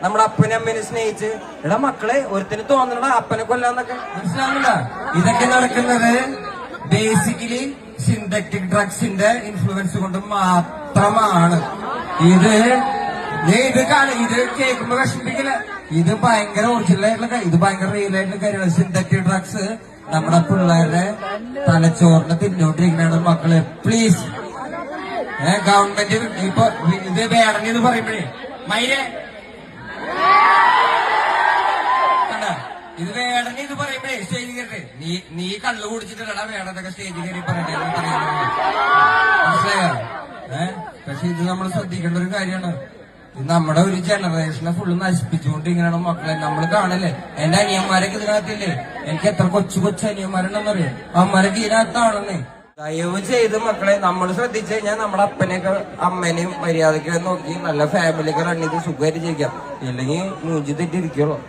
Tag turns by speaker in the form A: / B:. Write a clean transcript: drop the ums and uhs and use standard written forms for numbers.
A: നമ്മുടെ അപ്പനെ അമ്മേനെ സ്നേഹിച്ച് എടാ മക്കളെ ഒരുത്തിന് തോന്നണ അപ്പനെ കൊല്ലാന്നൊക്കെ മനസ്സിലാവുന്നില്ല. ഇതൊക്കെ നടക്കുന്നത് ബേസിക്കലി സിന്തറ്റിക് ഡ്രഗ്സിന്റെ ഇൻഫ്ലുവൻസ് കൊണ്ട് മാത്രമാണ്. ഇത് കേൾക്കുമ്പോ വിഷമിക്കില്ല. ഇത് ഭയങ്കര ഒറിജിനൽ ആയിട്ടുള്ള ഇത് ഭയങ്കര റിയൽ ആയിട്ടുള്ള കാര്യമാണ്. സിന്തറ്റിക് ഡ്രഗ്സ് നമ്മുടെ പിള്ളേരുടെ തലച്ചോറിനെ തിന്നോണ്ടിരിക്കുന്നതാണ്. മക്കളെ പ്ലീസ്, ഗവൺമെന്റ് ഇപ്പൊ ഇത് വേടനി എന്ന് പറയുമ്പോഴേ മൈരെ ഇത് വേടനി ഇത് പറയുമ്പോഴേ സ്റ്റേജിൽ കയറി നീ കള്ളു കുടിച്ചിട്ടല്ലടാ വേടനൊക്കെ സ്റ്റേജിൽ കയറി പറയണേ മനസ്സിലായോ? പക്ഷെ ഇത് നമ്മൾ ശ്രദ്ധിക്കേണ്ട ഒരു കാര്യമാണ്. ഇത് നമ്മുടെ ഒരു ജനറേഷനെ ഫുള്ള് നശിപ്പിച്ചുകൊണ്ട് ഇങ്ങനെയാണ് മക്കളെ നമ്മൾ കാണല്ലേ. എന്റെ അനിയന്മാരൊക്കെ ഇതിനകത്തില്ലേ, എനിക്ക് എത്ര കൊച്ചു അനിയന്മാരുണ്ടെന്നറിയാം. അവന്മാരൊക്കെ ഇതിനകത്താണെന്നേ. ദയവ് ചെയ്ത് മക്കളെ നമ്മൾ ശ്രദ്ധിച്ചു കഴിഞ്ഞാൽ നമ്മുടെ അപ്പനെയൊക്കെ അമ്മേനെയും മര്യാദയ്ക്ക് നോക്കി നല്ല ഫാമിലിയൊക്കെ റൺ ചെയ്ത് സുഖമായിട്ട് ജീവിക്കാം. ഇല്ലെങ്കിൽ മൂഞ്ചി തെറ്റിരിക്കുള്ളൂ.